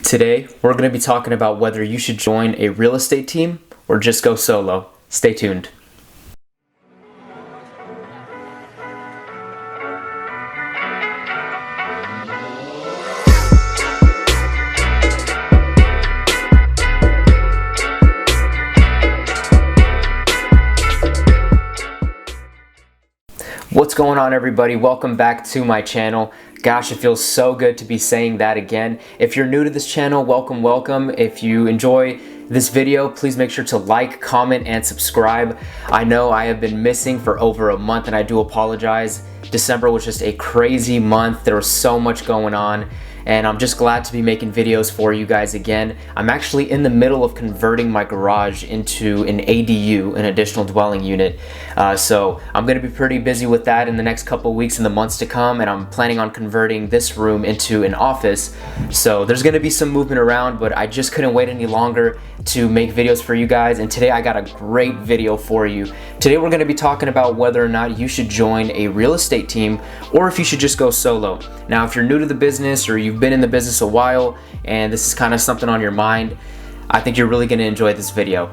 Today, we're going to be talking about whether you should join a real estate team or just go solo. Stay tuned. What's going on, everybody? Welcome back to my channel. Gosh, it feels so good to be saying that again. If you're new to this channel, welcome. If you enjoy this video, please make sure to like, comment, and subscribe. I know I have been missing for over a month and I do apologize. December was just a crazy month. There was so much going on. And I'm just glad to be making videos for you guys again. I'm actually in the middle of converting my garage into an ADU, an additional dwelling unit. So I'm gonna be pretty busy with that in the next couple of weeks and the months to come, and I'm planning on converting this room into an office. So there's gonna be some movement around, but I just couldn't wait any longer to make videos for you guys, and today I got a great video for you. Today we're gonna be talking about whether or not you should join a real estate team or if you should just go solo. Now, if you're new to the business or you've been in the business a while and this is kind of something on your mind, I think you're really gonna enjoy this video.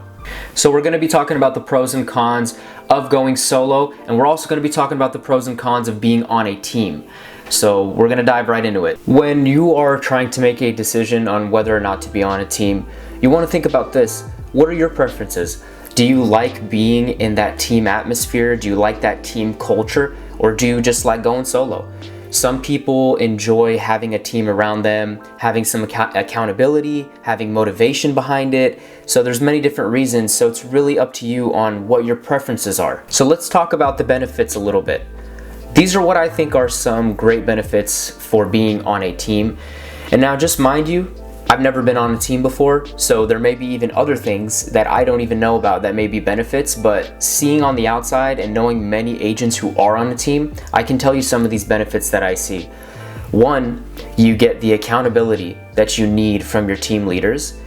So we're gonna be talking about the pros and cons of going solo, and we're also gonna be talking about the pros and cons of being on a team. So we're gonna dive right into it. When you are trying to make a decision on whether or not to be on a team, you wanna think about this. What are your preferences? Do you like being in that team atmosphere? Do you like that team culture? Or do you just like going solo? Some people enjoy having a team around them, having some accountability, having motivation behind it. So there's many different reasons, so it's really up to you on what your preferences are. So let's talk about the benefits a little bit. These are what I think are some great benefits for being on a team. And now just mind you, I've never been on a team before, so there may be even other things that I don't even know about that may be benefits, but seeing on the outside and knowing many agents who are on a team, I can tell you some of these benefits that I see. One, you get the accountability that you need from your team leaders.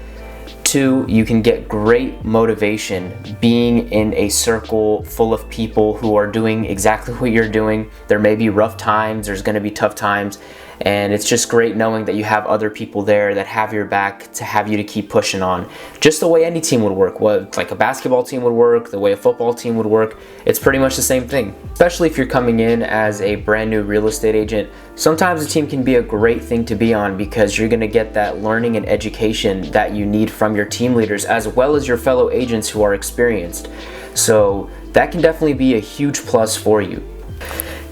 Two, you can get great motivation being in a circle full of people who are doing exactly what you're doing. There may be rough times, there's gonna be tough times, and it's just great knowing that you have other people there that have your back to have you to keep pushing on. Just the way any team would work, like a basketball team would work, the way a football team would work, it's pretty much the same thing. Especially if you're coming in as a brand new real estate agent, sometimes a team can be a great thing to be on because you're gonna get that learning and education that you need from your team leaders as well as your fellow agents who are experienced. So that can definitely be a huge plus for you.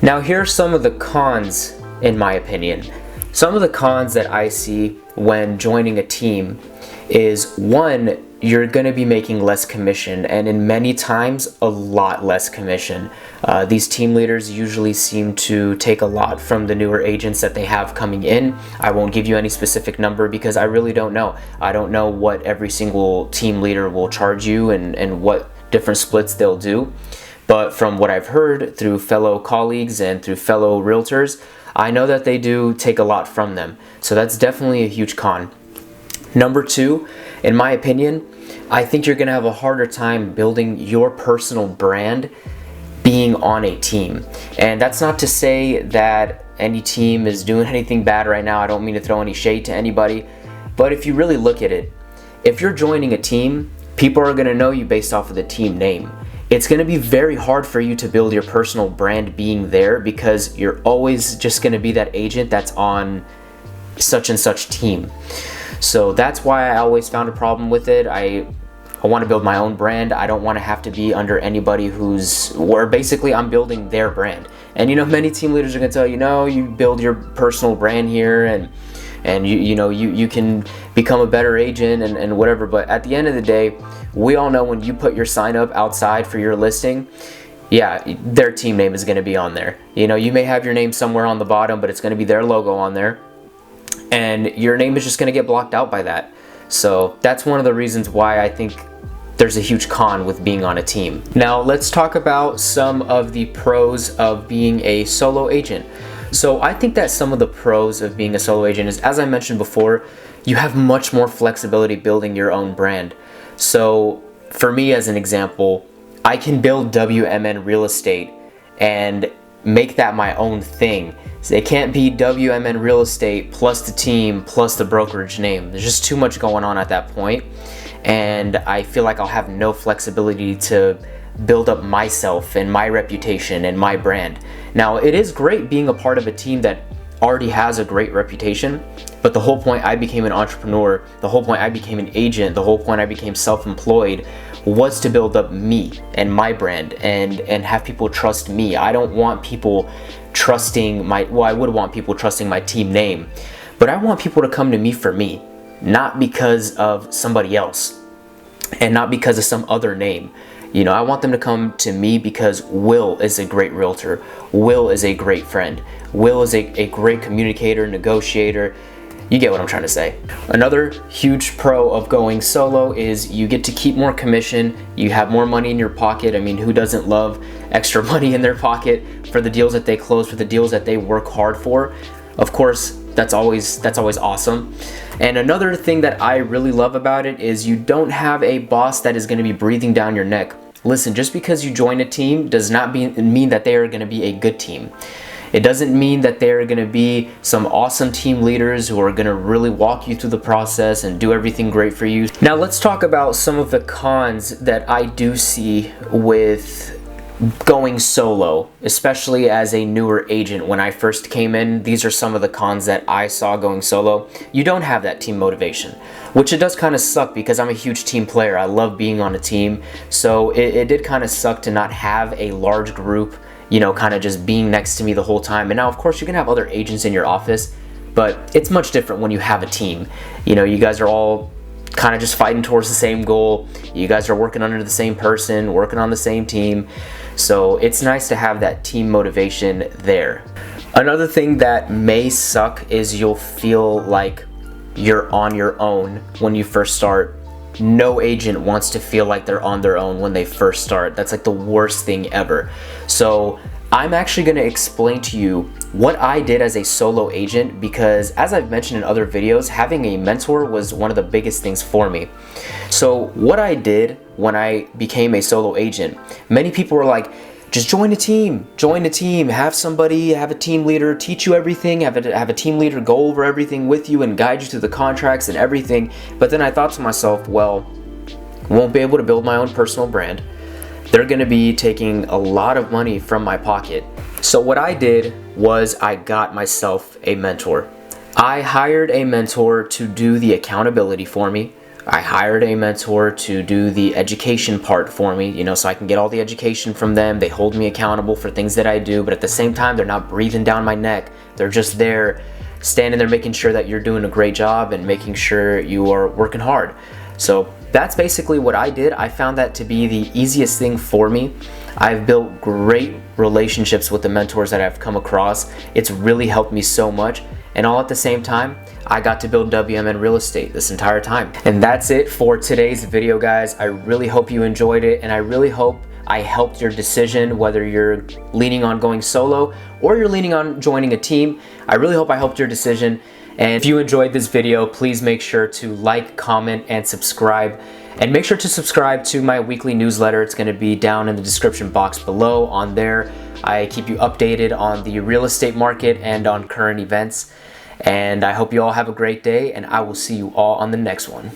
Now here are some of the cons, in my opinion. Some of the cons that I see when joining a team is, one, you're gonna be making less commission, and in many times a lot less commission. These team leaders usually seem to take a lot from the newer agents that they have coming in. I won't give you any specific number because I really don't know. I don't know what every single team leader will charge you and what different splits they'll do. But from what I've heard through fellow colleagues and through fellow realtors, I know that they do take a lot from them. So that's definitely a huge con. Number two, in my opinion, I think you're gonna have a harder time building your personal brand being on a team. And that's not to say that any team is doing anything bad right now. I don't mean to throw any shade to anybody, but if you really look at it, if you're joining a team, people are gonna know you based off of the team name. It's gonna be very hard for you to build your personal brand being there because you're always just gonna be that agent that's on such and such team. So that's why I always found a problem with it. I want to build my own brand. I don't want to have to be under anybody where basically I'm building their brand. And you know, many team leaders are gonna tell you, no, you build your personal brand here and you can become a better agent and whatever. But at the end of the day, we all know when you put your sign up outside for your listing, yeah, their team name is going to be on there. You know, you may have your name somewhere on the bottom, but it's going to be their logo on there, and your name is just going to get blocked out by that. So that's one of the reasons why I think there's a huge con with being on a team. Now let's talk about some of the pros of being a solo agent. So I think that some of the pros of being a solo agent is, as I mentioned before, you have much more flexibility building your own brand. So for me, as an example, I can build WMN real estate and make that my own thing. It can't be WMN Real Estate plus the team plus the brokerage name. There's just too much going on at that point, and I feel like I'll have no flexibility to build up myself and my reputation and my brand. Now, it is great being a part of a team that already has a great reputation, but the whole point I became an entrepreneur, the whole point I became an agent, the whole point I became self-employed was to build up me and my brand and have people trust me. I don't want people trusting I would want people trusting my team name, but I want people to come to me for me, not because of somebody else and not because of some other name. You know, I want them to come to me because Will is a great realtor. Will is a great friend. Will is a great communicator, negotiator. You get what I'm trying to say. Another huge pro of going solo is you get to keep more commission. You have more money in your pocket. I mean, who doesn't love extra money in their pocket for the deals that they close, for the deals that they work hard for? Of course, that's always awesome. And another thing that I really love about it is you don't have a boss that is going to be breathing down your neck. Listen, just because you join a team does not mean that they are going to be a good team. It doesn't mean that they're going to be some awesome team leaders who are going to really walk you through the process and do everything great for you. Now let's talk about some of the cons that I do see with going solo, especially as a newer agent. When I first came in, these are some of the cons that I saw going solo. You don't have that team motivation, which it does kind of suck because I'm a huge team player. I love being on a team, so it did kind of suck to not have a large group, you know, kind of just being next to me the whole time. And now, of course, you can have other agents in your office, but it's much different when you have a team. You know, you guys are all kind of just fighting towards the same goal. You guys are working under the same person, working on the same team. So it's nice to have that team motivation there. Another thing that may suck is you'll feel like you're on your own when you first start. No agent wants to feel like they're on their own when they first start. That's like the worst thing ever. So I'm actually going to explain to you what I did as a solo agent, because as I've mentioned in other videos, having a mentor was one of the biggest things for me. So what I did when I became a solo agent, many people were like, just join a team, have a team leader teach you everything, have a team leader go over everything with you and guide you through the contracts and everything. But then I thought to myself, well, I won't be able to build my own personal brand. They're going to be taking a lot of money from my pocket. So what I did was I got myself a mentor. I hired a mentor to do the accountability for me. I hired a mentor to do the education part for me, you know, so I can get all the education from them. They hold me accountable for things that I do, but at the same time, they're not breathing down my neck. They're just there, standing there, making sure that you're doing a great job and making sure you are working hard. So that's basically what I did. I found that to be the easiest thing for me. I've built great relationships with the mentors that I've come across. It's really helped me so much. And all at the same time, I got to build WMN Real Estate this entire time. And that's it for today's video, guys. I really hope you enjoyed it, and I really hope I helped your decision, whether you're leaning on going solo or you're leaning on joining a team. I really hope I helped your decision. And if you enjoyed this video, please make sure to like, comment, and subscribe. And make sure to subscribe to my weekly newsletter. It's going to be down in the description box below. On there, I keep you updated on the real estate market and on current events. And I hope you all have a great day, and I will see you all on the next one.